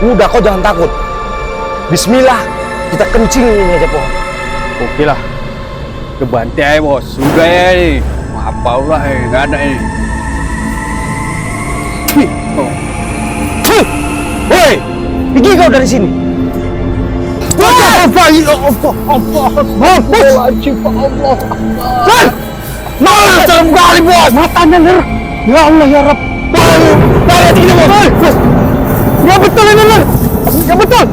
Udah, kau jangan takut. Bismillah, kita kencing ini aja pohon. Oke lah. Kebantai aja bos. Sudah ya ini. Apa ulah nggak ada ini. Hei, pergi kau dari sini. Apa ya Allah, Mana serem kali bos. Matanya ler. Ya Allah ya Rabb. Lihat ini bos. Ya betul ini ler. Ya betul.